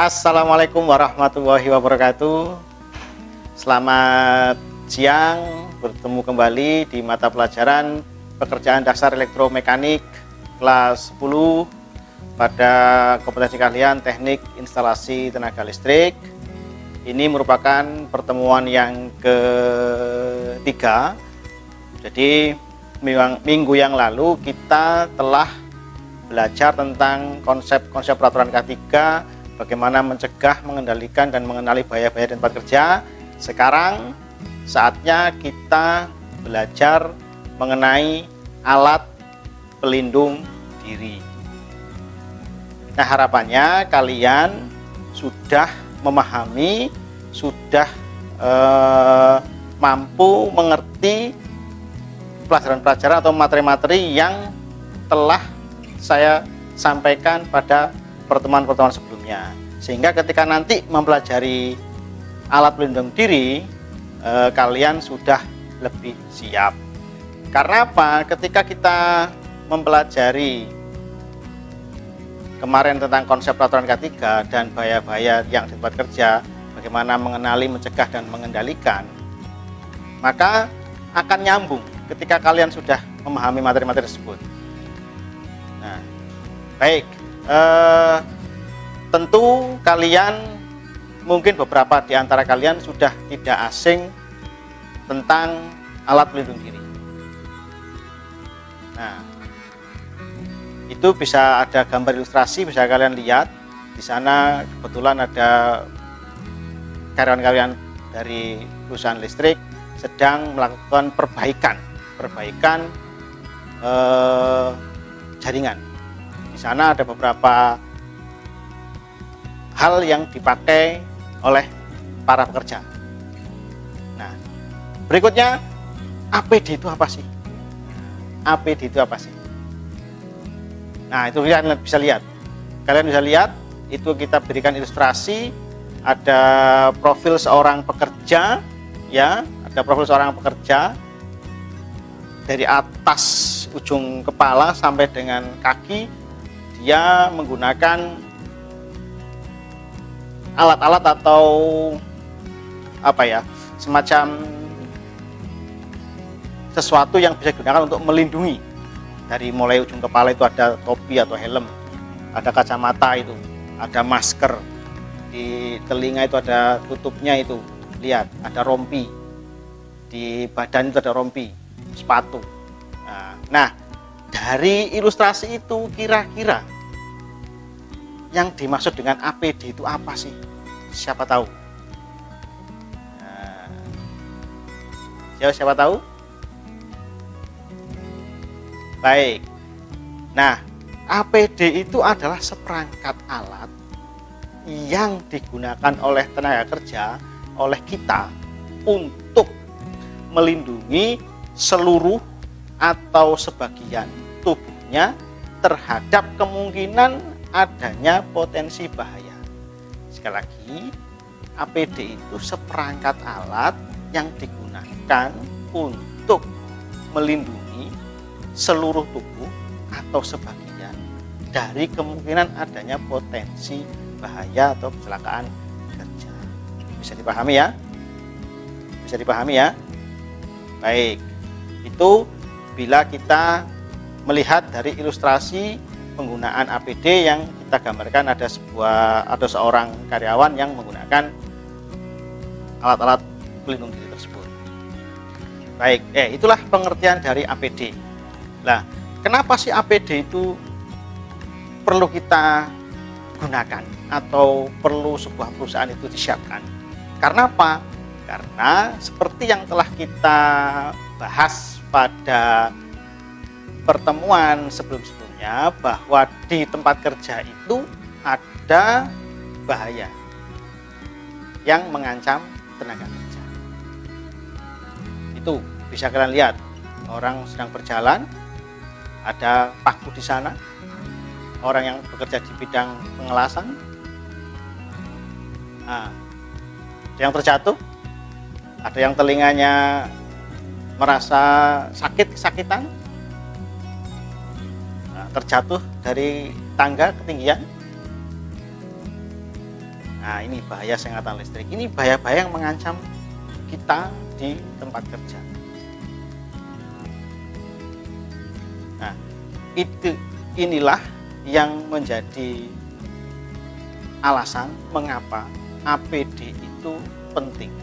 Assalamualaikum warahmatullahi wabarakatuh. Selamat siang, bertemu kembali di mata pelajaran pekerjaan dasar elektromekanik kelas 10 pada kompetensi kalian teknik instalasi tenaga listrik. Ini merupakan pertemuan yang ketiga. Jadi minggu yang lalu kita telah belajar tentang konsep-konsep peraturan K3, bagaimana mencegah, mengendalikan, dan mengenali bahaya-bahaya di tempat kerja. Sekarang saatnya kita belajar mengenai alat pelindung diri. Nah, harapannya kalian sudah memahami, sudah mampu mengerti pelajaran-pelajaran atau materi-materi yang telah saya sampaikan pada pertemuan-pertemuan sebelumnya, sehingga ketika nanti mempelajari alat pelindung diri kalian sudah lebih siap. Karena apa? Ketika kita mempelajari kemarin tentang konsep peraturan K3 dan bahaya-bahaya yang di tempat kerja, bagaimana mengenali, mencegah, dan mengendalikan, maka akan nyambung ketika kalian sudah memahami materi-materi tersebut. Nah, baik. Tentu kalian, mungkin beberapa di antara kalian sudah tidak asing tentang alat pelindung diri. Nah, itu bisa ada gambar ilustrasi, bisa kalian lihat. Di sana kebetulan ada karyawan-karyawan dari perusahaan listrik sedang melakukan perbaikan jaringan. Di sana ada beberapa hal yang dipakai oleh para pekerja. Nah, berikutnya, APD itu apa sih? APD itu apa sih? Nah, itu kalian bisa lihat. Kalian bisa lihat, itu kita berikan ilustrasi, ada profil seorang pekerja, ya, ada profil seorang pekerja dari atas ujung kepala sampai dengan kaki. Dia menggunakan alat-alat atau apa ya, semacam sesuatu yang bisa digunakan untuk melindungi. Dari mulai ujung kepala itu ada topi atau helm, ada kacamata itu, ada masker, di telinga itu ada tutupnya itu, lihat ada rompi, di badan itu ada rompi, sepatu. Nah, dari ilustrasi itu kira-kira yang dimaksud dengan APD itu apa sih? Siapa tahu? Nah, siapa tahu? Baik. Nah, APD itu adalah seperangkat alat yang digunakan oleh tenaga kerja, oleh kita untuk melindungi seluruh atau sebagian tubuhnya terhadap kemungkinan adanya potensi bahaya. Sekali lagi, APD itu seperangkat alat yang digunakan untuk melindungi seluruh tubuh atau sebagian dari kemungkinan adanya potensi bahaya atau kecelakaan kerja. Bisa dipahami ya? Bisa dipahami ya? Baik. Itu bila kita melihat dari ilustrasi penggunaan APD yang kita gambarkan, ada seorang karyawan yang menggunakan alat-alat pelindung diri tersebut. Baik, itulah pengertian dari APD. Nah, kenapa sih APD itu perlu kita gunakan atau perlu sebuah perusahaan itu disiapkan? Karena apa? Karena seperti yang telah kita bahas pada pertemuan sebelum-sebelumnya, bahwa di tempat kerja itu ada bahaya yang mengancam tenaga kerja. Itu bisa kalian lihat, orang sedang berjalan, ada paku di sana, orang yang bekerja di bidang pengelasan, ada yang terjatuh, ada yang telinganya merasa kesakitan, terjatuh dari tangga ketinggian. Nah, ini bahaya sengatan listrik. Ini bahaya-bahaya yang mengancam kita di tempat kerja. Nah, inilah yang menjadi alasan mengapa APD itu penting.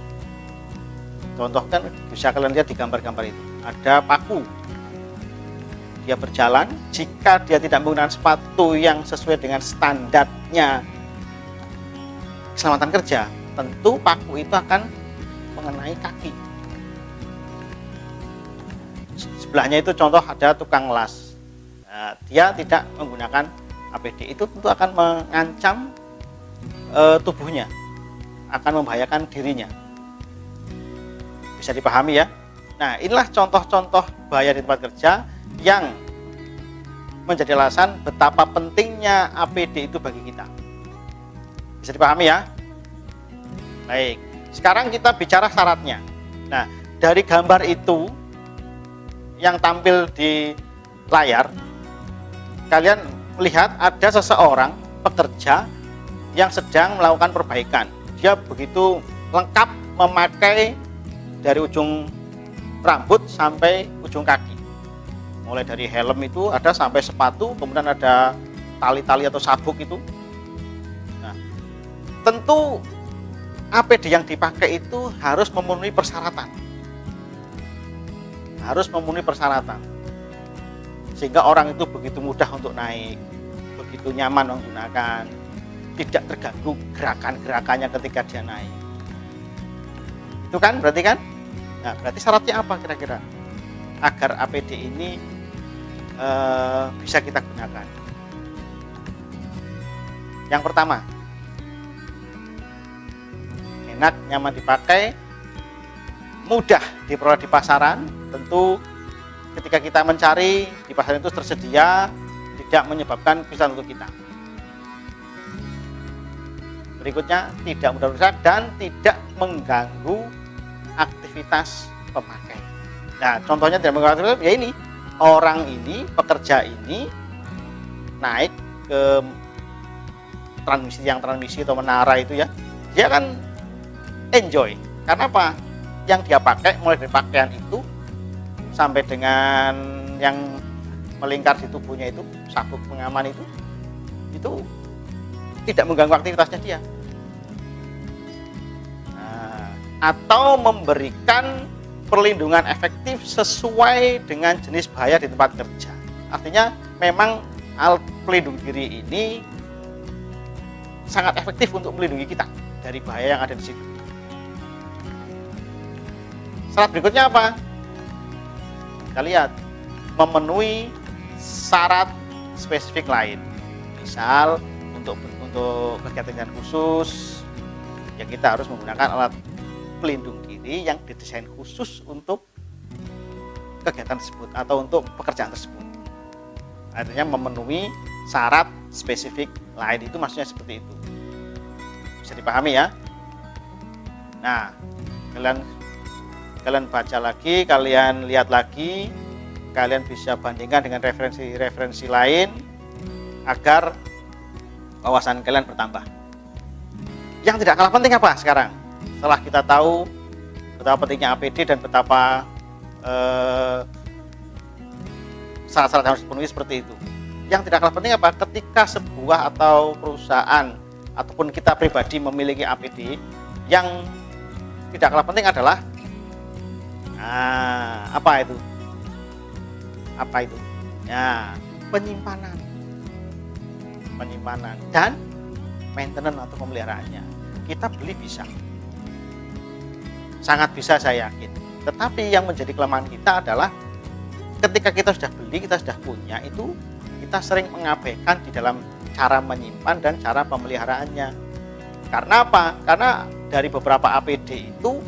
Contoh kan bisa kalian lihat di gambar-gambar itu. Ada paku. Dia berjalan, jika dia tidak menggunakan sepatu yang sesuai dengan standarnya keselamatan kerja, tentu paku itu akan mengenai kaki. Sebelahnya itu contoh ada tukang las. Nah, dia tidak menggunakan APD, itu tentu akan mengancam tubuhnya, akan membahayakan dirinya. Bisa dipahami ya? Nah, inilah contoh-contoh bahaya di tempat kerja yang menjadi alasan betapa pentingnya APD itu bagi kita. Bisa dipahami ya? Baik, sekarang kita bicara syaratnya. Nah, dari gambar itu yang tampil di layar, kalian melihat ada seseorang pekerja yang sedang melakukan perbaikan. Dia begitu lengkap memakai dari ujung rambut sampai ujung kaki. Mulai dari helm itu ada sampai sepatu, kemudian ada tali-tali atau sabuk itu. Nah, tentu APD yang dipakai itu harus memenuhi persyaratan. Harus memenuhi persyaratan. Sehingga orang itu begitu mudah untuk naik, begitu nyaman menggunakan, tidak terganggu gerakan-gerakannya ketika dia naik. Itu kan berarti kan? Nah, berarti syaratnya apa kira-kira? Agar APD ini bisa kita gunakan. Yang pertama, enak, nyaman dipakai, mudah diperoleh di pasaran. Tentu ketika kita mencari di pasaran itu tersedia, tidak menyebabkan kesulitan untuk kita. Berikutnya, tidak mudah rusak dan tidak mengganggu aktivitas pemakai. Nah, contohnya tidak mengganggu aktivitas, ya ini, orang ini, pekerja ini naik ke transmisi atau menara itu ya, dia kan enjoy. Karena apa? Yang dia pakai mulai dari pakaian itu sampai dengan yang melingkar di tubuhnya itu, sabuk pengaman itu tidak mengganggu aktivitasnya dia. Nah, atau memberikan perlindungan efektif sesuai dengan jenis bahaya di tempat kerja. Artinya memang alat pelindung diri ini sangat efektif untuk melindungi kita dari bahaya yang ada di situ. Syarat berikutnya apa? Kita lihat, memenuhi syarat spesifik lain. Misal untuk kegiatan khusus, ya kita harus menggunakan alat pelindung diri yang didesain khusus untuk kegiatan tersebut atau untuk pekerjaan tersebut. Artinya memenuhi syarat spesifik lain, itu maksudnya seperti itu. Bisa dipahami ya? Nah, kalian baca lagi, kalian lihat lagi, kalian bisa bandingkan dengan referensi-referensi lain agar wawasan kalian bertambah. Yang tidak kalah penting apa sekarang? Setelah kita tahu betapa pentingnya APD dan betapa syarat-syarat yang harus dipenuhi seperti itu. Yang tidak kalah penting apa? Ketika sebuah atau perusahaan ataupun kita pribadi memiliki APD, yang tidak kalah penting adalah apa itu? Apa itu? Ya, penyimpanan dan maintenance atau pemeliharaannya. Kita beli bisa, sangat bisa saya yakin. Tetapi yang menjadi kelemahan kita adalah ketika kita sudah beli, kita sudah punya, itu kita sering mengabaikan di dalam cara menyimpan dan cara pemeliharaannya. Karena apa? Karena dari beberapa APD itu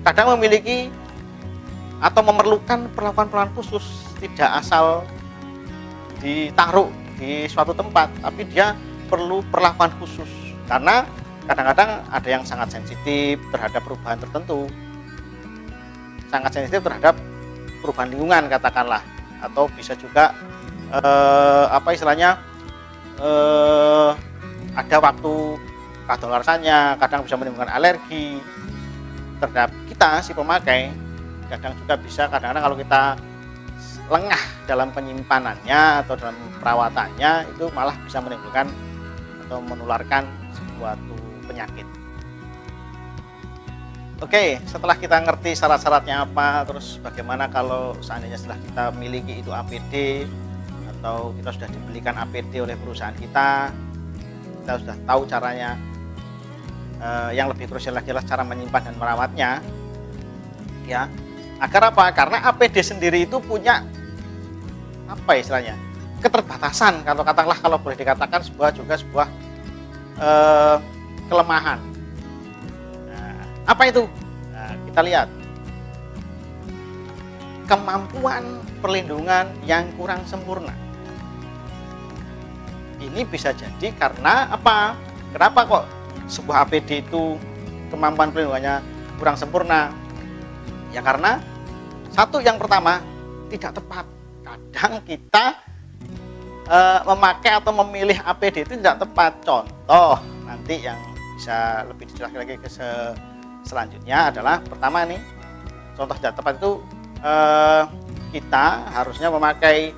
kadang memiliki atau memerlukan perlakuan khusus, tidak asal ditaruh di suatu tempat, tapi dia perlu perlakuan khusus. Karena kadang-kadang ada yang sangat sensitif terhadap perubahan tertentu, sangat sensitif terhadap perubahan lingkungan katakanlah, atau bisa juga apa istilahnya ada waktu kadaluarsanya, kadang bisa menimbulkan alergi terhadap kita si pemakai. Kadang juga bisa, kadang-kadang kalau kita lengah dalam penyimpanannya atau dalam perawatannya, itu malah bisa menimbulkan atau menularkan suatu penyakit. Oke, setelah kita ngerti syarat-syaratnya apa, terus bagaimana kalau seandainya setelah kita miliki itu APD atau kita sudah dibelikan APD oleh perusahaan kita sudah tahu caranya. Yang lebih krusial lagi adalah cara menyimpan dan merawatnya, ya. Agar apa? Karena APD sendiri itu punya apa istilahnya, keterbatasan. Katakanlah, kalau boleh dikatakan sebuah kelemahan. Nah, apa itu? Nah, kita lihat kemampuan perlindungan yang kurang sempurna. Ini bisa jadi karena apa? Kenapa kok sebuah APD itu kemampuan perlindungannya kurang sempurna? Ya karena satu, yang pertama, tidak tepat. Kadang kita memakai atau memilih APD itu tidak tepat. Contoh nanti yang bisa lebih dijelaskan lagi ke selanjutnya adalah, pertama nih, contoh tidak tepat itu kita harusnya memakai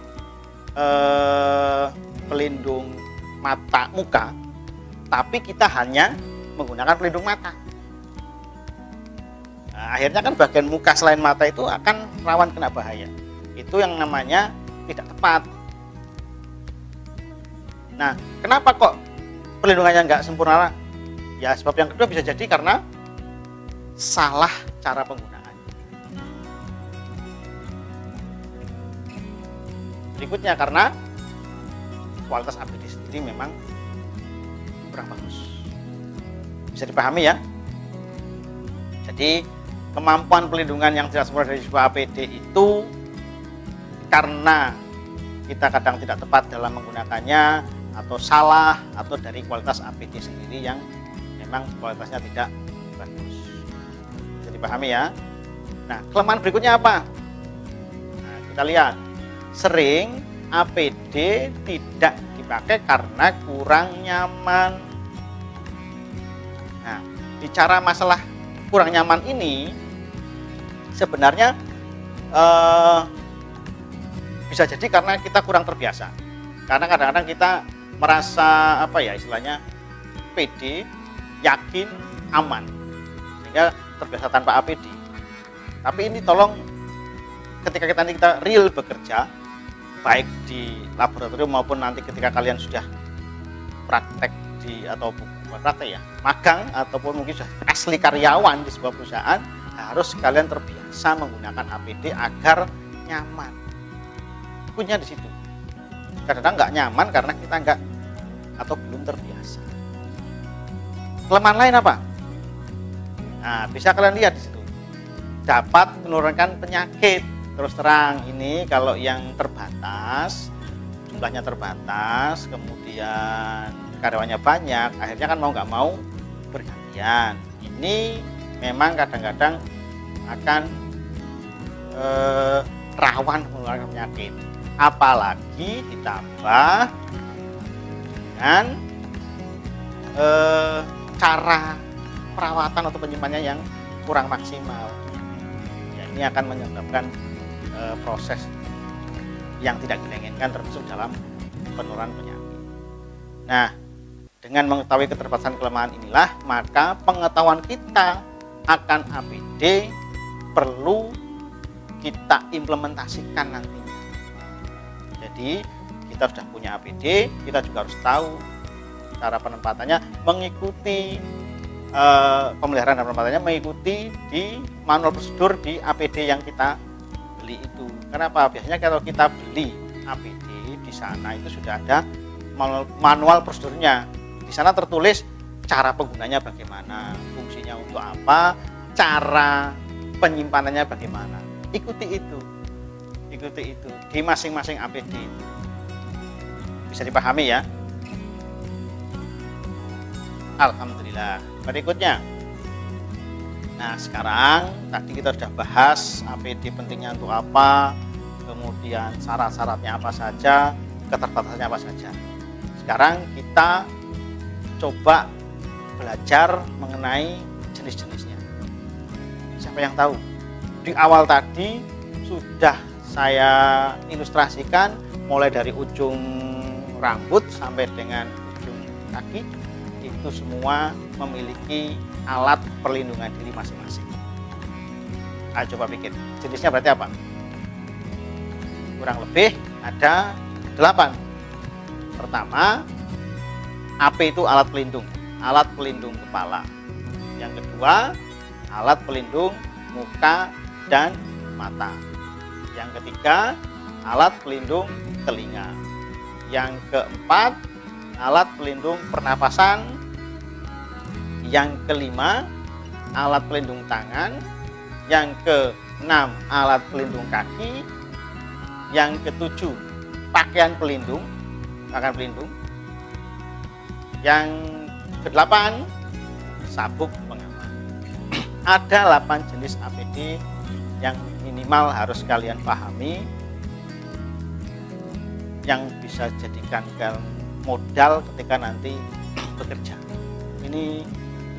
pelindung mata muka, tapi kita hanya menggunakan pelindung mata. Nah, akhirnya kan bagian muka selain mata itu akan rawan kena bahaya. Itu yang namanya tidak tepat. Nah, kenapa kok perlindungannya nggak sempurna? Ya, sebab yang kedua bisa jadi karena salah cara penggunaan. Berikutnya, karena kualitas APD sendiri memang kurang bagus. Bisa dipahami ya? Jadi kemampuan pelindungan yang tidak sempurna dari sebuah APD itu karena kita kadang tidak tepat dalam menggunakannya, atau salah, atau dari kualitas APD sendiri yang memang kualitasnya tidak bagus. Bisa dipahami ya? Nah, kelemahan berikutnya apa? Nah, kita lihat, sering APD tidak dipakai karena kurang nyaman. Nah, bicara masalah kurang nyaman ini sebenarnya bisa jadi karena kita kurang terbiasa. Karena kadang-kadang kita merasa apa ya istilahnya, pede, yakin, aman, sehingga terbiasa tanpa APD. Tapi ini tolong, ketika kita real bekerja, baik di laboratorium maupun nanti ketika kalian sudah praktek atau bukan praktek ya, magang ataupun mungkin sudah asli karyawan di sebuah perusahaan, harus kalian terbiasa menggunakan APD agar nyaman. Punya di situ. Kadang-kadang nggak nyaman karena kita nggak atau belum terbiasa. Kelemahan lain apa? Nah, bisa kalian lihat di situ. Dapat menurunkan penyakit. Terus terang, ini kalau yang terbatas, jumlahnya terbatas, kemudian karyawannya banyak, akhirnya kan mau nggak mau bergantian. Ini memang kadang-kadang akan rawan mengeluarkan penyakit. Apalagi ditambah dengan cara perawatan atau penyimpanannya yang kurang maksimal. Ya, ini akan menyebabkan proses yang tidak kita inginkan, termasuk dalam penurunan penyakit. Nah, dengan mengetahui keterbatasan kelemahan inilah, maka pengetahuan kita akan APD perlu kita implementasikan nantinya. Jadi kita sudah punya APD, kita juga harus tahu cara penempatannya, mengikuti pemeliharaan dan penempatannya, mengikuti di manual prosedur di APD yang kita beli itu. Kenapa? Biasanya kalau kita beli APD di sana itu sudah ada manual prosedurnya. Di sana tertulis cara penggunanya bagaimana, fungsinya untuk apa, cara penyimpanannya bagaimana. Ikuti itu di masing-masing APD itu. Bisa dipahami ya? Alhamdulillah. Berikutnya, nah sekarang tadi kita sudah bahas APD pentingnya untuk apa, kemudian syarat-syaratnya apa saja, keterbatasannya apa saja. Sekarang kita coba belajar mengenai jenis-jenisnya. Siapa yang tahu? Di awal tadi sudah saya ilustrasikan mulai dari ujung rambut sampai dengan ujung kaki, itu semua memiliki alat perlindungan diri masing-masing. Ayo coba pikir, jenisnya berarti apa? Kurang lebih ada 8. Pertama, AP itu alat pelindung kepala. Yang kedua, alat pelindung muka dan mata. Yang ketiga, alat pelindung telinga. Yang keempat, alat pelindung pernapasan. Yang kelima, alat pelindung tangan. Yang keenam, alat pelindung kaki. Yang ketujuh, pakaian pelindung. Yang kedelapan, sabuk pengaman. Ada 8 jenis APD yang minimal harus kalian pahami, yang bisa jadikan modal ketika nanti bekerja. Ini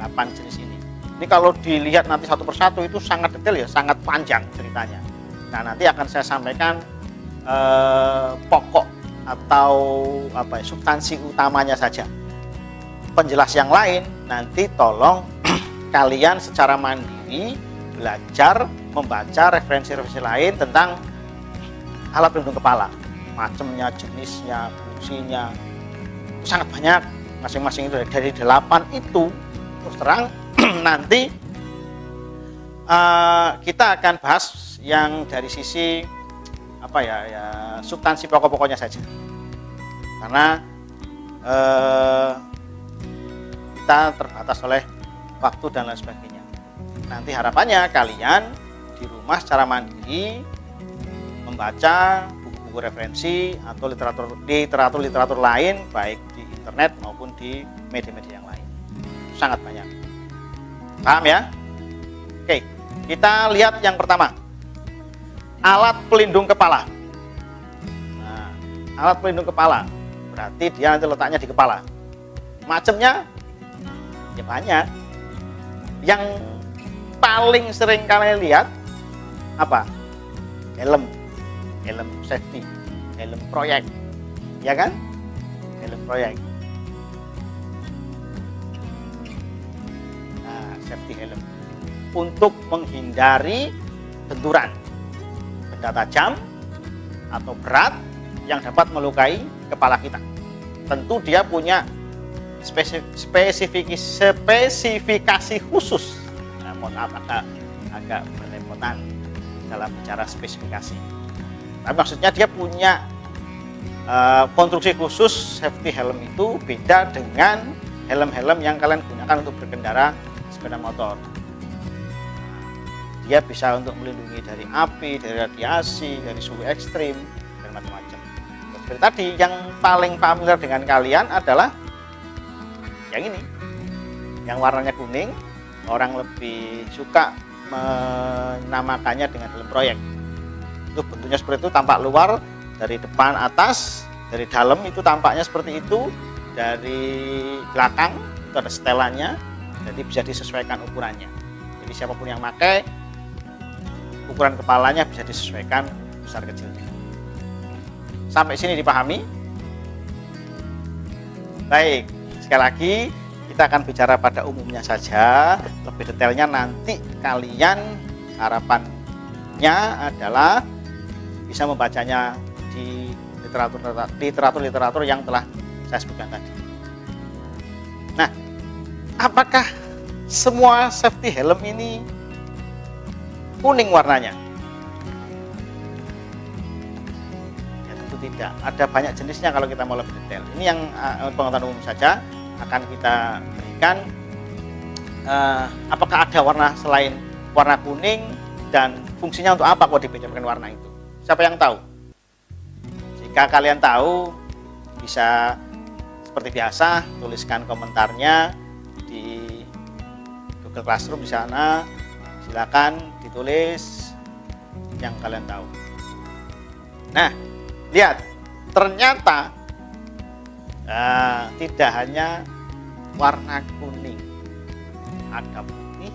8 jenis ini. Ini kalau dilihat nanti satu persatu itu sangat detail ya, sangat panjang ceritanya. Nah, nanti akan saya sampaikan pokok atau substansi utamanya saja. Penjelas yang lain nanti tolong kalian secara mandiri belajar membaca referensi-referensi lain tentang alat pelindung kepala, macamnya, jenisnya, fungsinya, sangat banyak. Masing-masing itu dari 8 itu terus terang nanti kita akan bahas yang dari sisi substansi pokok-pokoknya saja, karena kita terbatas oleh waktu dan lain sebagainya. Nanti harapannya kalian di rumah secara mandiri membaca buku-buku referensi atau literatur lain, baik di internet maupun di media-media yang lain. Sangat banyak. Paham ya? Oke, kita lihat yang pertama. Alat pelindung kepala. Nah, alat pelindung kepala berarti dia nanti letaknya di kepala. Macamnya ya banyak. Yang paling sering kalian lihat apa? Helm safety, helm proyek, ya kan? Helm proyek. Nah, safety helm untuk menghindari benturan benda tajam atau berat yang dapat melukai kepala kita. Tentu dia punya spesifikasi khusus. Nah, mohon maaf agak berlepotan dalam bicara spesifikasi. Tapi maksudnya dia punya konstruksi khusus. Safety helm itu beda dengan helm-helm yang kalian gunakan untuk berkendara sepeda motor. Dia bisa untuk melindungi dari api, dari radiasi, dari suhu ekstrim, dan macam-macam. Seperti tadi, yang paling familiar dengan kalian adalah yang ini, yang warnanya kuning. Orang lebih suka menamakannya dengan helm proyek. Itu bentuknya seperti itu, tampak luar, dari depan atas, dari dalam itu tampaknya seperti itu, dari belakang itu ada setelannya, jadi bisa disesuaikan ukurannya. Jadi siapapun yang pakai, ukuran kepalanya bisa disesuaikan besar kecilnya. Sampai sini dipahami? Baik, sekali lagi kita akan bicara pada umumnya saja. Lebih detailnya nanti kalian harapannya adalah bisa membacanya di literatur yang telah saya sebutkan tadi. Nah, apakah semua safety helm ini kuning warnanya? Ya tentu tidak. Ada banyak jenisnya kalau kita mau lebih detail. Ini yang pengetahuan umum saja akan kita berikan. Apakah ada warna selain warna kuning, dan fungsinya untuk apa kok diberikan warna itu? Siapa yang tahu? Jika kalian tahu, bisa seperti biasa tuliskan komentarnya di Google Classroom di sana. Silakan ditulis yang kalian tahu. Nah, lihat, ternyata tidak hanya warna kuning, ada putih,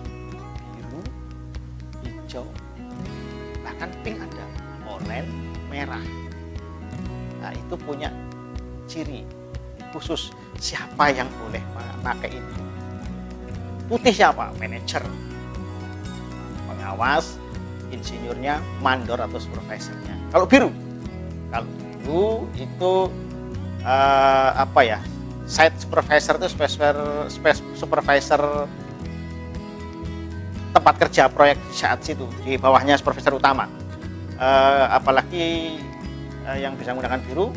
biru, hijau, bahkan pink ada, oranye, merah. Nah, itu punya ciri khusus siapa yang boleh memakai itu. Putih siapa? Manajer, pengawas, insinyurnya, mandor atau supervisornya. Kalau biru itu site supervisor itu supervisor tempat kerja proyek di saat situ, di bawahnya supervisor utama. Apalagi yang bisa menggunakan biru,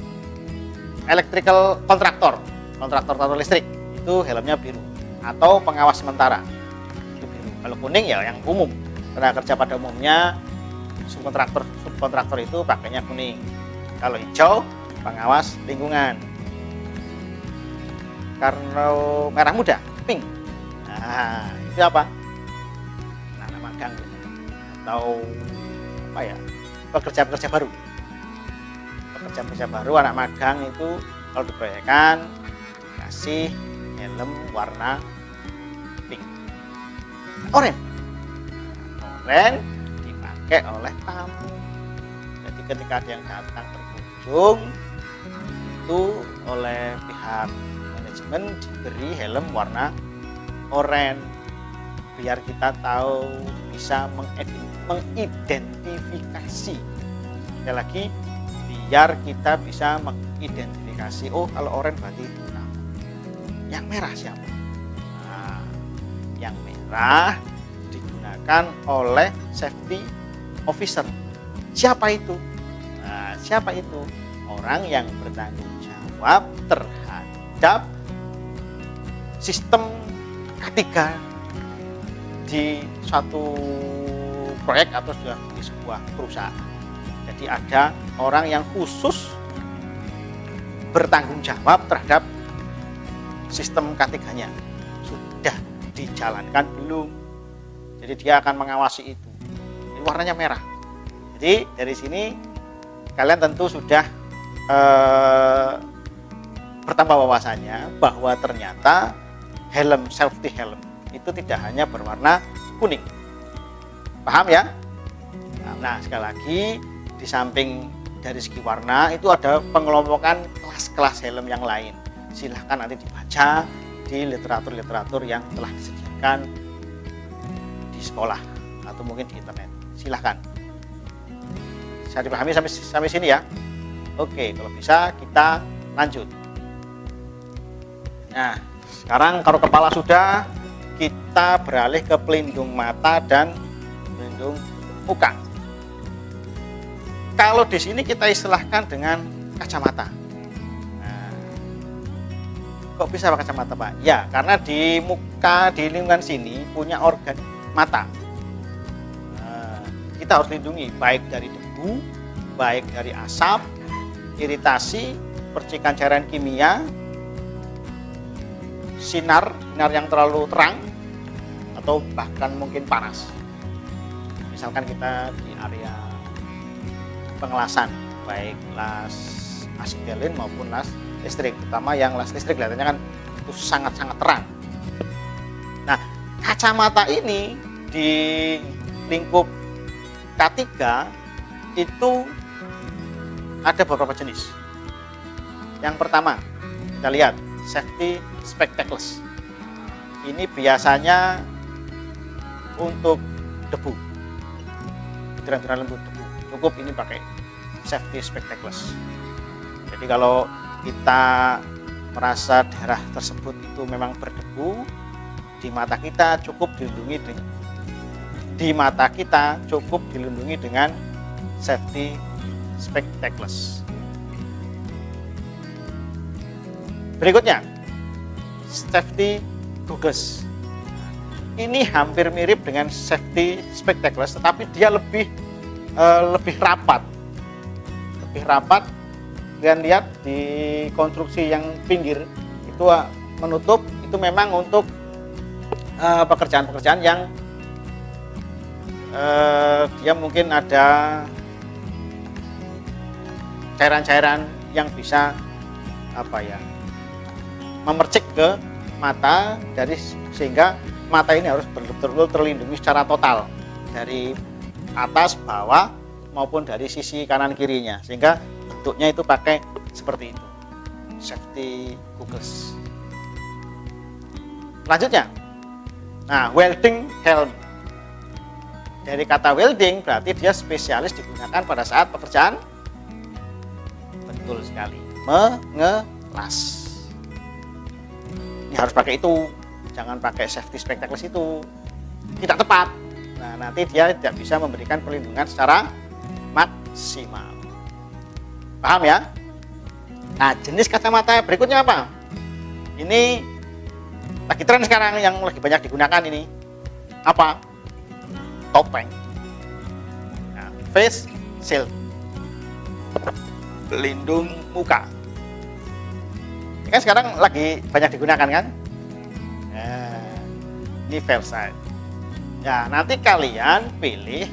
electrical kontraktor tata listrik, itu helmnya biru, atau pengawas sementara itu biru. Kalau kuning ya yang umum, tenaga kerja pada umumnya, subkontraktor itu pakainya kuning. Kalau hijau, pengawas lingkungan. Karena merah muda, pink. Nah, itu apa? Anak magang atau pekerja baru. Pekerja baru, anak magang itu kalau diproyekkan dikasih helm warna pink, oranye dipakai oleh tamu. Jadi ketika ada yang datang berkunjung itu oleh pihak manajemen diberi helm warna oranye biar kita tahu, bisa mengidentifikasi. Sekali lagi, biar kita bisa mengidentifikasi, oh kalau oranye berarti itu tamu. Yang merah siapa? Nah, yang merah digunakan oleh safety officer. Siapa itu? Nah, siapa itu? Orang yang bertanggung jawab terhadap sistem K3 di suatu proyek atau di sebuah perusahaan. Jadi ada orang yang khusus bertanggung jawab terhadap sistem K3-nya. Sudah dijalankan belum? Jadi dia akan mengawasi itu. Ini warnanya merah. Jadi dari sini kalian tentu sudah bertambah wawasannya bahwa ternyata safety helm itu tidak hanya berwarna kuning. Paham ya? Nah, sekali lagi, di samping dari segi warna itu ada pengelompokan kelas-kelas helm yang lain. Silahkan nanti dibaca di literatur-literatur yang telah disediakan di sekolah atau mungkin di internet. Silahkan. Bisa dipahami sampai sini ya? Oke, kalau bisa kita lanjut. Nah, sekarang kalau kepala sudah, kita beralih ke pelindung mata dan pelindung muka. Kalau di sini kita istilahkan dengan kacamata. Nah, kok bisa pakai kacamata, Pak? Ya, karena di muka, di lingkungan sini punya organ mata. Nah, kita harus lindungi baik dari debu, baik dari asap, iritasi, percikan cairan kimia, sinar yang terlalu terang, atau bahkan mungkin panas. Misalkan kita di area pengelasan, baik las asetilin maupun las listrik, terutama yang las listrik kelihatannya kan itu sangat-sangat terang. Nah, kacamata ini di lingkup K3 itu ada beberapa jenis. Yang pertama, kita lihat safety spectacles. Ini biasanya untuk debu, butiran-butiran lembut debu. Cukup ini pakai safety spectacles. Jadi kalau kita merasa daerah tersebut itu memang berdebu, di mata kita cukup dilindungi dengan safety spectacles. Berikutnya, safety goggles. Ini hampir mirip dengan safety spectacles, tetapi dia lebih rapat. Kalian lihat di konstruksi yang pinggir itu menutup, itu memang untuk pekerjaan-pekerjaan yang dia mungkin ada cairan-cairan yang bisa memercik ke mata, sehingga mata ini harus betul-betul terlindungi secara total dari atas, bawah maupun dari sisi kanan kirinya, sehingga bentuknya itu pakai seperti itu, safety goggles. Lanjutnya, nah, welding helm. Dari kata welding berarti dia spesialis digunakan pada saat pekerjaan, betul sekali, mengelas. Ini harus pakai itu, jangan pakai safety spectacles itu, tidak tepat. Nah, nanti dia tidak bisa memberikan perlindungan secara maksimal. Paham ya? Nah, jenis kacamata berikutnya apa? Ini lagi tren sekarang, yang lagi banyak digunakan ini apa? Topeng. Nah, face shield, pelindung muka. Ini kan sekarang lagi banyak digunakan kan? Nah, ini Versailles. Ya, nanti kalian pilih,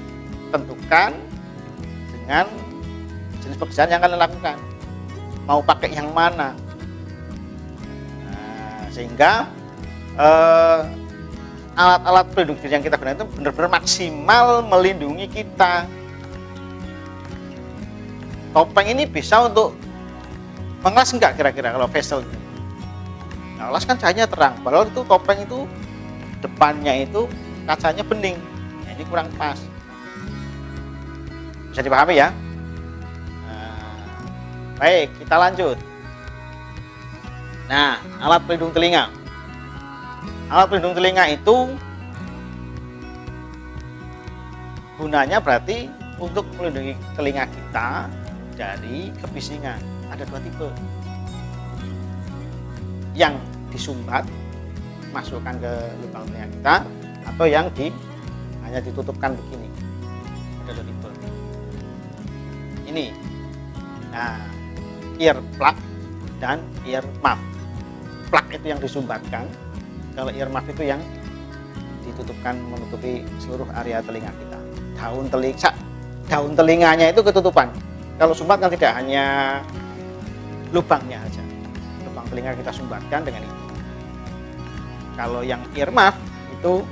tentukan dengan jenis pekerjaan yang kalian lakukan, mau pakai yang mana. Nah, sehingga alat-alat pelindung diri yang kita gunakan itu benar-benar maksimal melindungi kita. Topeng ini bisa untuk mengelas enggak kira-kira kalau facial? Nah, ngelas kan cahayanya terang, padahal itu topeng itu depannya itu kacanya bening. Nah, ini kurang pas. Bisa dipahami ya? Nah, baik, kita lanjut. Nah, alat pelindung telinga. Alat pelindung telinga itu gunanya berarti untuk melindungi telinga kita dari kebisingan. Ada dua tipe. Yang disumbat, masukkan ke lubang telinga kita, atau yang hanya ditutupkan begini. Ada dua tipe. Ini. Nah, ear plug dan ear muff. Plug itu yang disumbatkan. Kalau ear muff itu yang ditutupkan, menutupi seluruh area telinga kita. Daun telinganya itu ketutupan. Kalau sumbat kan tidak hanya lubangnya aja. Lubang telinga kita sumbatkan dengan itu. Kalau yang ear muff itu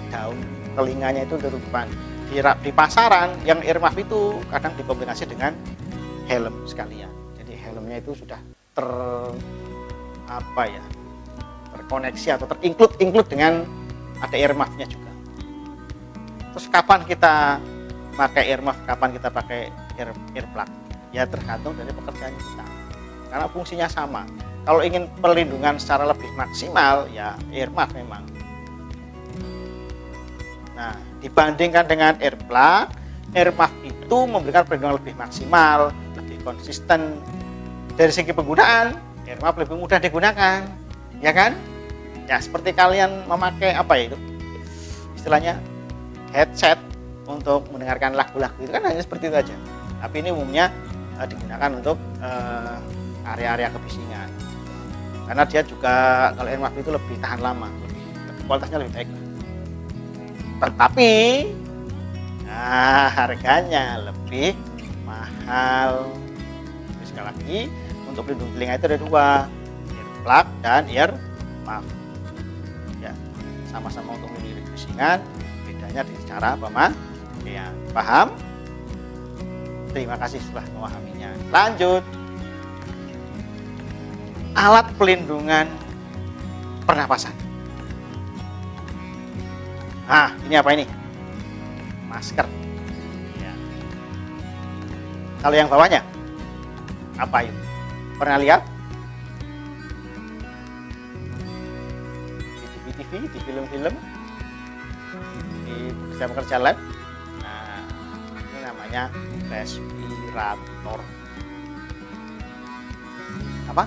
daun telinganya itu ketutupan. Di pasaran yang ear muff itu kadang dikombinasi dengan helm sekalian. Jadi helmnya itu sudah terkoneksi atau terinclude dengan ada ear muff-nya juga. Terus kapan kita pakai ear muff, kapan kita pakai ear plug? Ya tergantung dari pekerjaan kita. Karena fungsinya sama. Kalau ingin perlindungan secara lebih maksimal, ya ear muff memang. Nah, dibandingkan dengan ear muff itu memberikan perlindungan lebih maksimal, lebih konsisten. Dari segi penggunaan, ear muff lebih mudah digunakan, ya kan? Ya, seperti kalian memakai apa ya itu? Istilahnya headset untuk mendengarkan lagu-lagu, itu kan hanya seperti itu aja. Tapi ini umumnya digunakan untuk area-area kebisingan. Karena dia juga kalau ear muff itu lebih tahan lama, kualitasnya lebih baik. Tetapi harganya lebih mahal. Jadi sekali lagi, untuk pelindung telinga itu ada dua, ear plug dan ear muff. Ya, sama-sama untuk melindungi kebisingan, bedanya di cara pemakaian. Paham? Terima kasih sudah memahaminya. Lanjut. Alat pelindungan pernapasan. Nah, ini apa ini? Masker. Ya. Kalau yang bawahnya, apa itu? Pernah lihat? Di TV, di film-film, di pekerja lab. Nah, ini namanya respirator. Apa?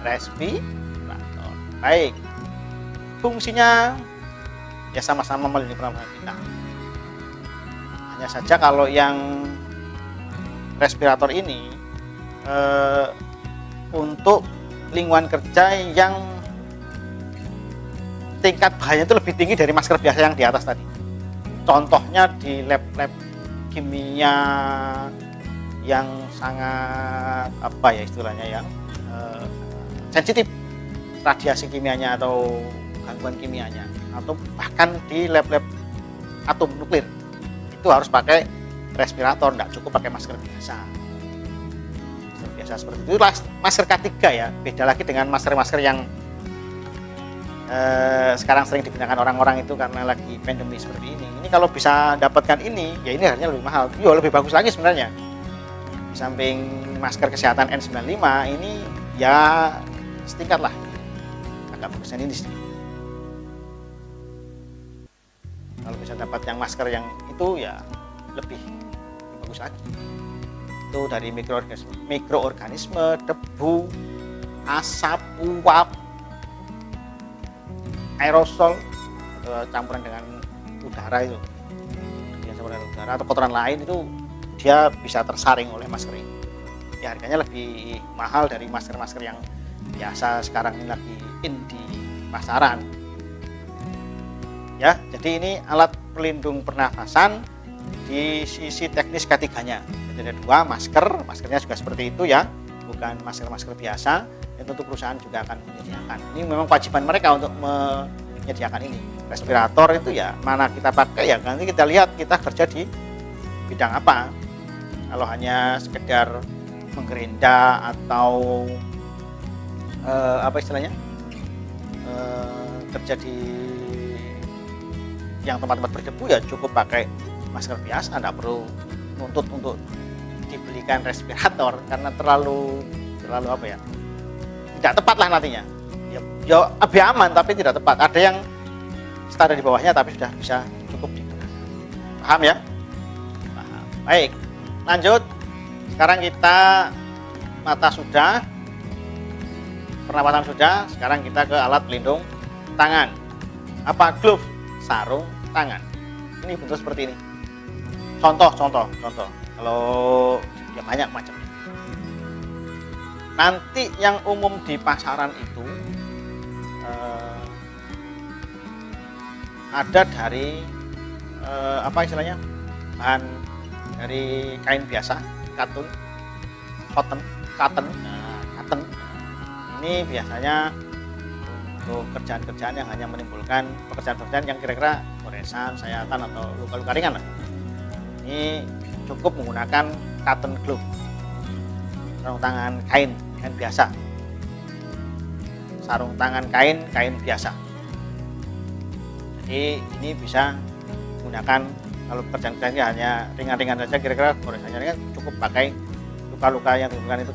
Respirator. Baik. Fungsinya ya sama-sama melindungi pernapasan kita. Hanya saja kalau yang respirator ini untuk lingkungan kerja yang tingkat bahayanya itu lebih tinggi dari masker biasa yang di atas tadi. Contohnya di lab-lab kimia yang sangat apa ya istilahnya yang sensitif radiasi kimianya atau gangguan kimianya, atau bahkan di lab-lab atom nuklir itu harus pakai respirator, tidak cukup pakai masker biasa. Masker biasa seperti itu. Masker K3 ya, beda lagi dengan masker-masker yang sekarang sering digunakan orang-orang itu karena lagi pandemi seperti ini. Ini kalau bisa dapatkan ini, ya ini harganya lebih mahal. Yo, lebih bagus lagi sebenarnya. Di samping masker kesehatan N95 ini ya setingkat lah, agak bagusan ini sedikit. Kalau bisa dapat yang masker yang itu ya lebih bagus lagi. Itu dari mikroorganisme, debu, asap, uap, aerosol atau campuran dengan udara itu, campuran udara atau kotoran lain itu dia bisa tersaring oleh masker ini. Ya harganya lebih mahal dari masker-masker yang biasa sekarang ini lagi in di pasaran. Ya, jadi ini alat pelindung pernafasan di sisi teknis K3-nya. Jadi ada dua masker, maskernya juga seperti itu ya, bukan masker-masker biasa. Dan tentu perusahaan juga akan menyediakan. Ini memang kewajiban mereka untuk menyediakan ini. Respirator itu ya mana kita pakai ya, nanti kita lihat kita kerja di bidang apa. Kalau hanya sekedar menggerinda atau apa istilahnya kerja di yang tempat-tempat berdebu ya cukup pakai masker biasa, tidak perlu nuntut untuk dibelikan respirator karena terlalu apa ya, tidak tepat lah nantinya. Ya lebih aman tapi tidak tepat. Ada yang standar di bawahnya tapi sudah bisa cukup digunakan. Paham ya? Paham. Baik, lanjut. Sekarang kita mata sudah, pernapasan sudah. Sekarang kita ke alat pelindung tangan. Apa? Glove, sarung tangan. Ini bentuk seperti ini. Contoh. Kalau ya banyak macam. Nanti yang umum di pasaran itu ada dari apa istilahnya, bahan dari kain biasa, cotton. Ini biasanya untuk kerjaan-kerjaan yang hanya menimbulkan pekerjaan-pekerjaan yang kira-kira goresan, sayatan atau luka-luka ringan lah. Ini cukup menggunakan cotton glove, sarung tangan kain biasa, sarung tangan kain biasa. Jadi ini bisa menggunakan kalau pekerjaan-pekerjaan hanya ringan-ringan saja, kira-kira goresannya ringan, cukup pakai. Luka-luka yang ditemukan itu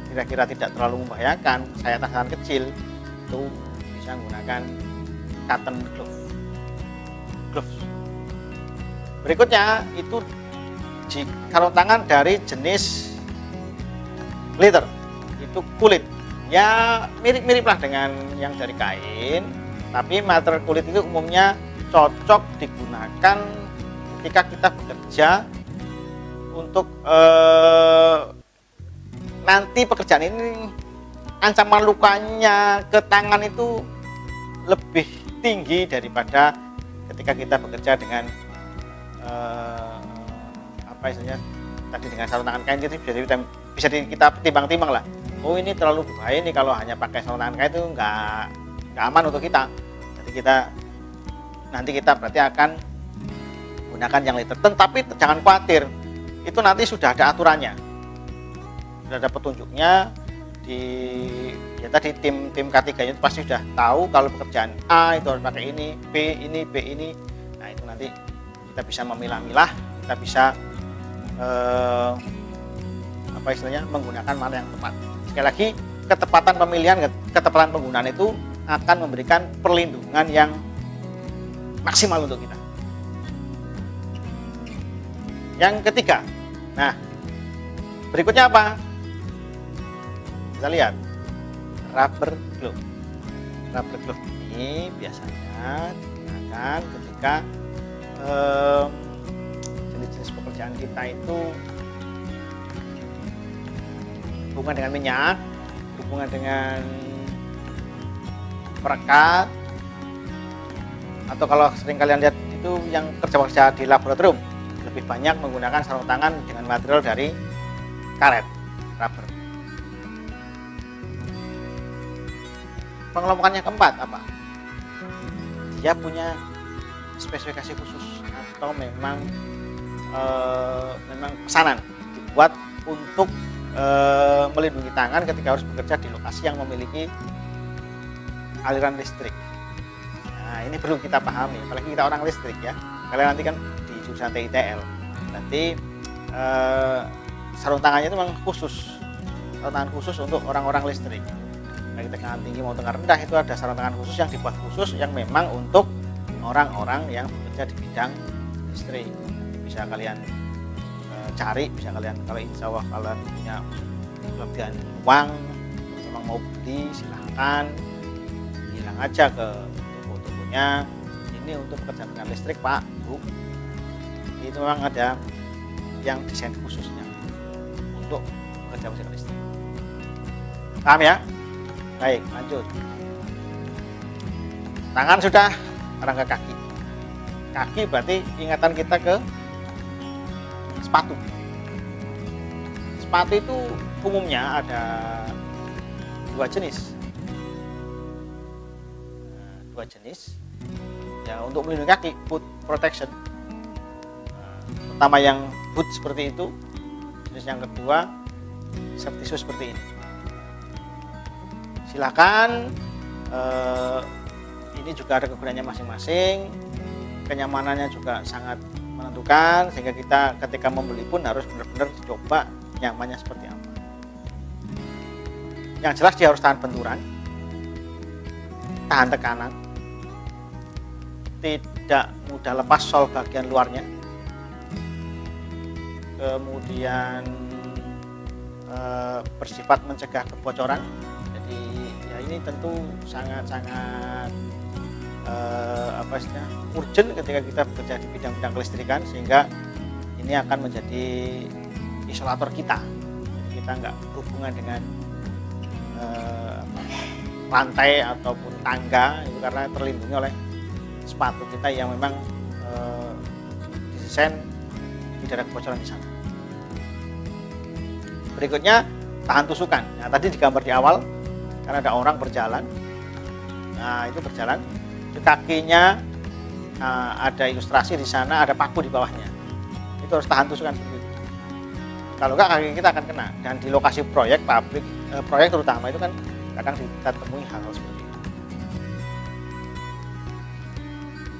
kira-kira tidak terlalu membahayakan, sayatan kecil, itu bisa menggunakan cotton gloves. Berikutnya itu sarung tangan dari jenis leather, itu kulit. Ya mirip-mirip lah dengan yang dari kain, tapi material kulit itu umumnya cocok digunakan ketika kita bekerja untuk nanti pekerjaan ini ancaman lukanya ke tangan itu lebih tinggi daripada ketika kita bekerja dengan apa istilahnya tadi dengan sarung tangan kain. Jadi bisa kita timbang-timbang lah. Oh ini terlalu berbahaya nih kalau hanya pakai sarung tangan kain, itu nggak aman untuk kita. Jadi nanti kita berarti akan gunakan yang leather. Tapi jangan khawatir, itu nanti sudah ada aturannya, sudah ada petunjuknya ya tadi tim K3 itu pasti sudah tahu kalau pekerjaan A itu harus pakai ini, B ini. Nah itu nanti kita bisa memilah-milah, kita bisa apa istilahnya menggunakan mana yang tepat. Sekali lagi, ketepatan pemilihan, ketepatan penggunaan itu akan memberikan perlindungan yang maksimal untuk kita. Yang ketiga, nah berikutnya apa? Kita lihat rubber glove. Rubber glove ini biasanya digunakan ketika jenis-jenis pekerjaan kita itu hubungan dengan minyak, hubungan dengan perekat, atau kalau sering kalian lihat itu yang kerja di laboratorium lebih banyak menggunakan sarung tangan dengan material dari karet, rubber. pengelompokan yang keempat apa? Dia punya spesifikasi khusus atau memang pesanan dibuat untuk melindungi tangan ketika harus bekerja di lokasi yang memiliki aliran listrik. Nah, ini perlu kita pahami, apalagi kita orang listrik ya. Kalian nanti kan di jurusan TITL, nanti sarung tangannya itu memang khusus, sarung tangan khusus untuk orang-orang listrik. Baik tekanan tinggi mau tekanan rendah, itu ada sarung tangan khusus yang dibuat khusus yang memang untuk orang-orang yang bekerja di bidang listrik. Bisa kalian cari, bisa kalian, kalau insya Allah kalian punya kelebihan uang, memang mau beli, silahkan bilang aja ke toko-tokonya, ini untuk pekerjaan dengan listrik Pak, Bu. Itu memang ada yang desain khususnya untuk pekerja mesin listrik. Paham ya? Baik, lanjut. Tangan sudah, sekarang ke kaki. Kaki berarti ingatan kita ke sepatu. Sepatu itu umumnya ada dua jenis. Ya, untuk melindungi kaki, boot protection. Pertama yang boot seperti itu, jenis yang kedua safety shoes seperti ini. Silakan, ini juga ada kegunaannya masing-masing, kenyamanannya juga sangat menentukan, sehingga kita ketika membeli pun harus benar-benar dicoba nyamannya seperti apa. Yang jelas dia harus tahan benturan, tahan tekanan, tidak mudah lepas sol bagian luarnya, kemudian bersifat mencegah kebocoran. Jadi ya ini tentu sangat-sangat urgent ketika kita bekerja di bidang-bidang kelistrikan, sehingga ini akan menjadi isolator kita. Jadi kita nggak berhubungan dengan lantai ataupun tangga, itu karena terlindungi oleh sepatu kita yang memang didesain tidak ada kebocoran di sana. Berikutnya tahan tusukan. Nah, tadi digambar di awal, karena ada orang berjalan. Nah, itu berjalan, di kakinya ada ilustrasi di sana, ada paku di bawahnya. Itu harus tahan tusukan seperti itu. Kalau enggak, kaki kita akan kena. Dan di lokasi proyek, pabrik, proyek terutama itu kan kadang kita temui hal-hal seperti itu.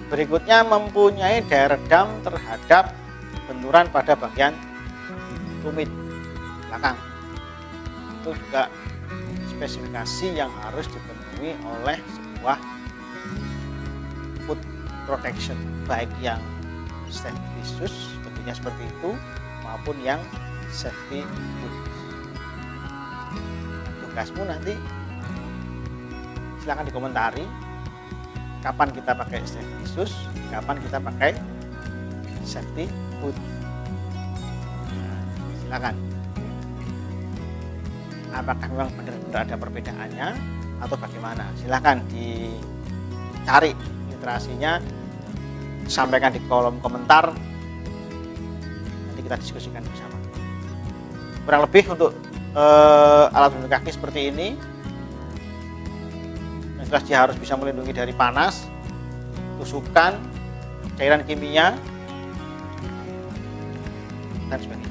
Berikutnya mempunyai daya redam terhadap benturan pada bagian tumit belakang. Itu juga spesifikasi yang harus dipenuhi oleh sebuah foot protection, baik yang safety shoes bentuknya seperti itu maupun yang safety boot. Tugasmu nanti silahkan dikomentari kapan kita pakai safety shoes, kapan kita pakai safety boot. Nah, silakan. Apakah memang benar-benar ada perbedaannya atau bagaimana? Silahkan dicari literasinya, sampaikan di kolom komentar, nanti kita diskusikan bersama. Kurang lebih untuk alat pelindung kaki seperti ini. Yang jelas dia harus bisa melindungi dari panas, tusukan, cairan kimia, dan sebagainya.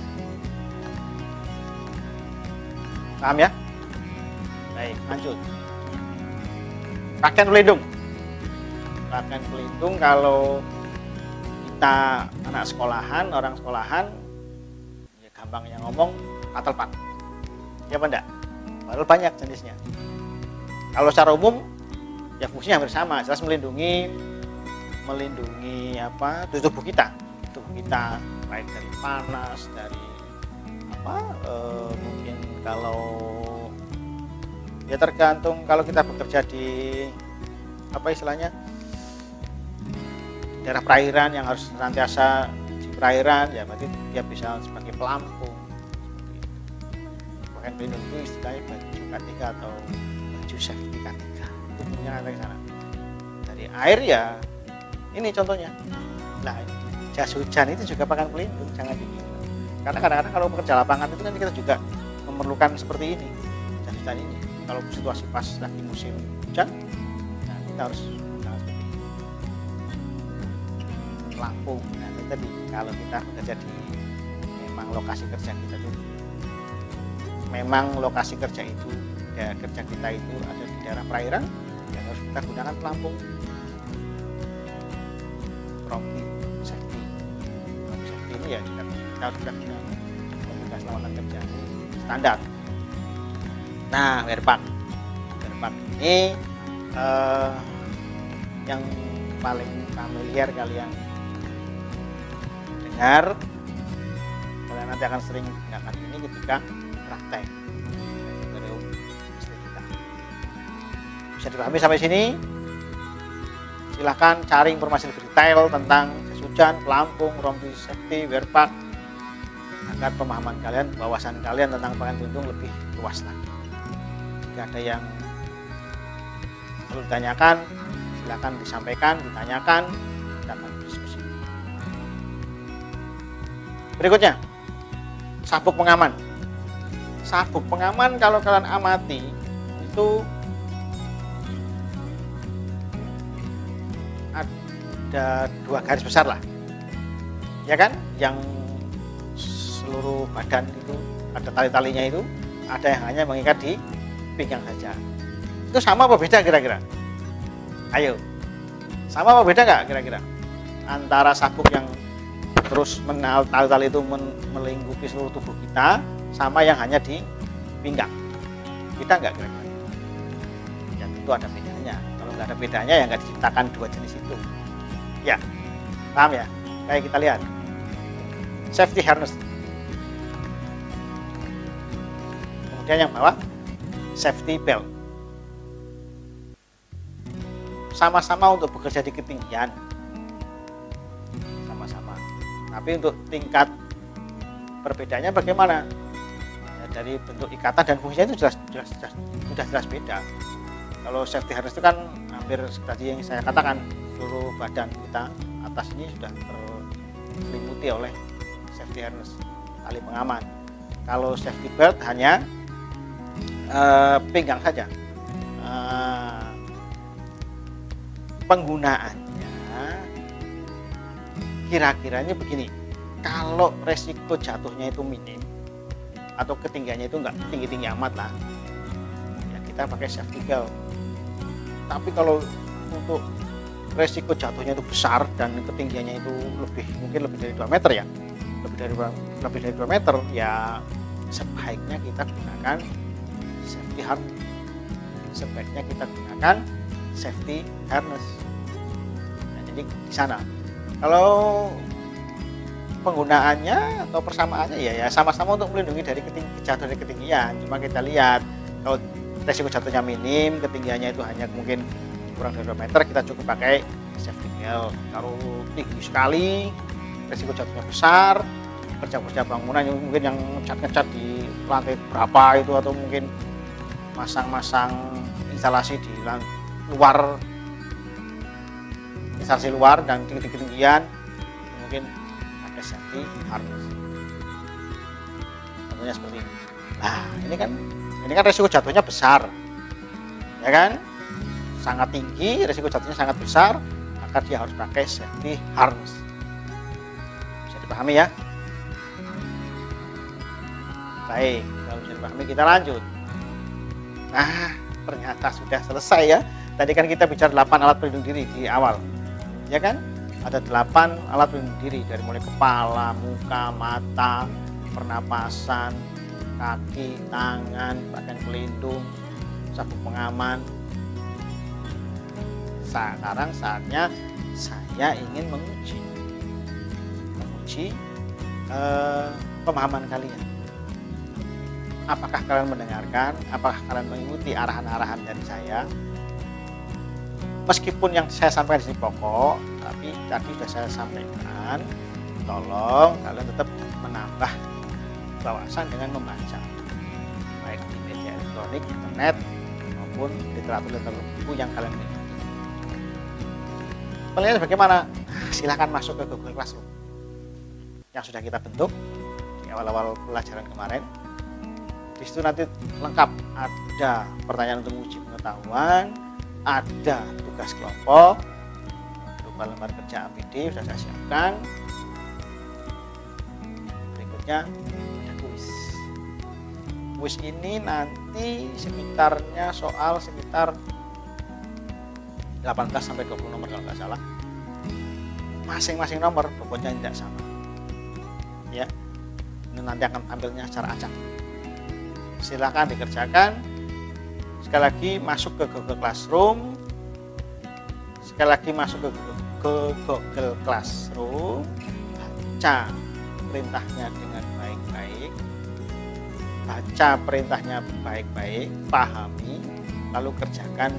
Paham ya? Baik, lanjut. Pakaian pelindung. Pakaian pelindung kalau kita anak sekolahan, orang sekolahan, ya gampangnya ngomong katelpan. Ya apa enggak? Padahal banyak jenisnya. Kalau secara umum ya fungsinya hampir sama, jelas melindungi tubuh kita, baik dari panas, dari mungkin kalau ya tergantung, kalau kita bekerja di daerah perairan yang harus senantiasa di perairan, ya berarti dia bisa sebagai pelampung. Pakaian pelindung itu istilahnya baju K3 atau baju safety K3, itu punya nanti sana. Dari air ya, ini contohnya. Nah, jas hujan itu juga pakaian pelindung, jangan dikira. Karena kadang-kadang kalau pekerja lapangan itu kan kita juga memerlukan seperti ini, jas hujan ini. Kalau situasi pas lagi musim hujan, nah kita harus gunakan seperti ini. Pelampung, nah itu tadi kalau kita bekerja di memang lokasi kerja kita tuh, memang lokasi kerja itu ya, kerja kita itu ada di daerah perairan, ya harus kita gunakan pelampung, rompi safety. Rompi safety ini ya kita harus gunakan untuk keselamatan kerja standar. Nah, wearpack ini yang paling familiar kalian dengar, kalian nanti akan sering gunakan ini ketika praktek istri kita. Bisa dipahami sampai sini? Silahkan cari informasi lebih detail tentang jas hujan, pelampung, rompi safety, wearpack, agar pemahaman kalian, wawasan kalian tentang pakaian pelindung lebih luas lagi. Jika ada yang perlu ditanyakan, silahkan disampaikan, ditanyakan, kita akan diskusi. Berikutnya, sabuk pengaman. Sabuk pengaman kalau kalian amati itu ada 2 garis besar lah, ya kan? Yang seluruh badan itu ada tali-talinya itu, ada yang hanya mengikat di pinggang saja. Itu sama apa beda kira-kira? Ayo, sama apa beda nggak kira-kira antara sabuk yang terus tali-tali itu melingkupi seluruh tubuh kita sama yang hanya di pinggang? Beda nggak kira-kira? Ya tentu ada bedanya. Kalau nggak ada bedanya ya nggak diciptakan 2 jenis itu. Ya, paham ya? Kayak kita lihat safety harness. Kemudian yang bawah safety belt. Sama-sama untuk bekerja di ketinggian, sama-sama. Tapi untuk tingkat perbedaannya bagaimana? Ya, dari bentuk ikatan dan fungsinya itu sudah jelas beda. Kalau safety harness itu kan hampir seperti yang saya katakan, seluruh badan kita atas ini sudah terliputi oleh safety harness, tali pengaman. Kalau safety belt hanya pinggang saja. Penggunaannya kira-kiranya begini, kalau resiko jatuhnya itu minim atau ketinggiannya itu enggak tinggi-tinggi amat lah, ya kita pakai safety belt. Tapi kalau untuk resiko jatuhnya itu besar dan ketinggiannya itu mungkin lebih dari 2 meter ya, lebih dari 2 meter ya, sebaiknya kita gunakan safety harness. Sebaiknya kita gunakan safety harness. Nah, jadi di sana kalau penggunaannya atau persamaannya ya sama-sama untuk melindungi dari jatuh dari ketinggian. Cuma kita lihat kalau resiko jatuhnya minim, ketinggiannya itu hanya mungkin kurang dari 2 meter, kita cukup pakai safety belt. Kalau tinggi sekali, resiko jatuhnya besar, kerja-kerja bangunan yang mungkin yang ngecat di lantai berapa itu, atau mungkin masang instalasi di luar, instalasi luar dan ketinggian, mungkin pakai safety harness. Contohnya seperti ini. Nah, ini kan resiko jatuhnya besar, ya kan? Sangat tinggi, resiko jatuhnya sangat besar, maka dia harus pakai safety harness. Bisa dipahami ya? Baik, kalau bisa dipahami kita lanjut. Nah, ternyata sudah selesai ya. Tadi kan kita bicara 8 alat pelindung diri di awal, ya kan? Ada 8 alat pelindung diri, dari mulai kepala, muka, mata, pernapasan, kaki, tangan, pakaian pelindung, sabuk pengaman. Sekarang saatnya saya ingin menguji pemahaman kalian. Apakah kalian mendengarkan? Apakah kalian mengikuti arahan-arahan dari saya? Meskipun yang saya sampaikan di sini pokok, tapi tadi sudah saya sampaikan, tolong kalian tetap menambah wawasan dengan membaca, baik di media elektronik, internet, maupun literatur buku yang kalian miliki. Penilaian bagaimana? Silahkan masuk ke Google Classroom yang sudah kita bentuk di awal-awal pelajaran kemarin. Di situ nanti lengkap, ada pertanyaan untuk uji pengetahuan, ada tugas kelompok berupa lembar kerja APD sudah saya siapkan. Berikutnya ada kuis. Kuis ini nanti sekitarnya soal sekitar 18 sampai 20 nomor kalau nggak salah. Masing-masing nomor bobotnya tidak sama. Ya. Ini nanti akan tampilnya secara acak. Silakan dikerjakan. Sekali lagi masuk ke Google Classroom. Sekali lagi masuk ke Google Classroom. Baca perintahnya dengan baik-baik. Baca perintahnya baik-baik, pahami, lalu kerjakan,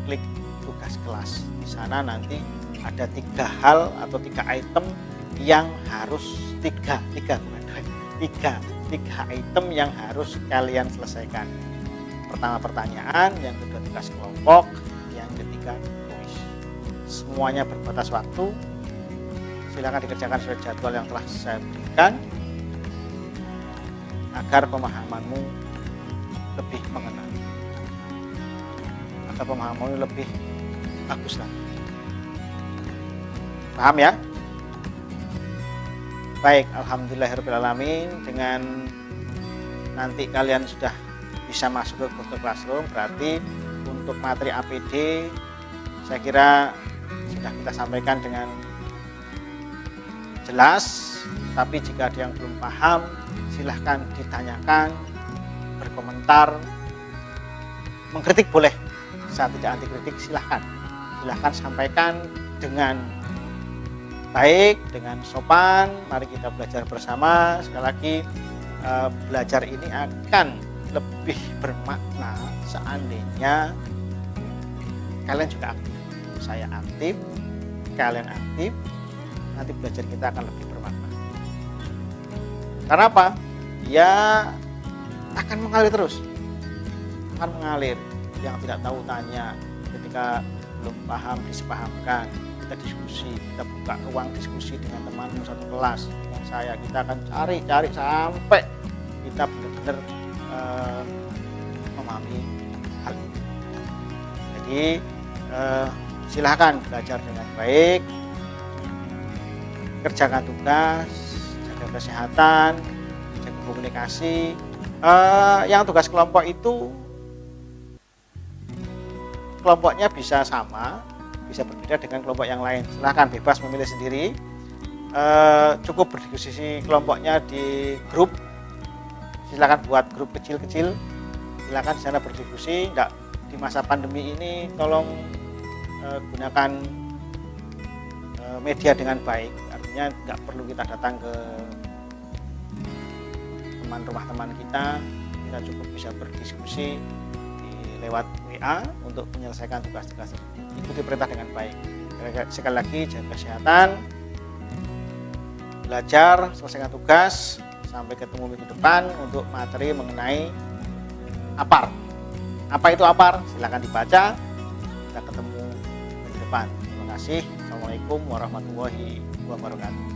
klik tugas kelas. Di sana nanti ada 3 hal atau 3 item yang harus tiga item yang harus kalian selesaikan. Pertama pertanyaan, yang kedua tugas kelompok, yang ketiga kuis. Semuanya berbatas waktu. Silakan dikerjakan sesuai jadwal yang telah saya berikan agar pemahamanmu lebih mengena, agar pemahamanmu lebih bagus lagi. Paham ya? Baik, alhamdulillahirrahmanirrahim. Dengan nanti kalian sudah bisa masuk ke Google Classroom, berarti untuk materi APD saya kira sudah kita sampaikan dengan jelas. Tapi jika ada yang belum paham, silahkan ditanyakan, berkomentar, mengkritik boleh. Saya tidak anti kritik, silahkan sampaikan dengan baik, dengan sopan. Mari kita belajar bersama. Sekali lagi, belajar ini akan lebih bermakna seandainya kalian juga aktif. Saya aktif, kalian aktif, nanti belajar kita akan lebih bermakna. Karena apa? Ya akan mengalir terus, akan mengalir. Yang tidak tahu tanya, ketika belum paham disepahamkan, kita diskusi, kita buka ruang diskusi dengan temanmu satu kelas, dengan saya. Kita akan cari sampai kita benar-benar memahami hal ini. Jadi silahkan belajar dengan baik, kerjakan tugas, jaga kesehatan, jaga komunikasi. Yang tugas kelompok itu kelompoknya bisa sama, bisa berbeda dengan kelompok yang lain. Silahkan bebas memilih sendiri. Cukup berdiskusi kelompoknya di grup. Silahkan buat grup kecil-kecil. Silahkan di sana berdiskusi. Di masa pandemi ini tolong gunakan media dengan baik. Artinya nggak perlu kita datang ke rumah teman kita cukup bisa berdiskusi lewat WA untuk menyelesaikan tugas-tugas. Ikuti perintah dengan baik. Sekali lagi, jaga kesehatan, belajar, selesaikan tugas. Sampai ketemu minggu depan untuk materi mengenai APAR. Apa itu APAR? Silahkan dibaca. Kita ketemu minggu depan. Terima kasih. Assalamualaikum warahmatullahi wabarakatuh.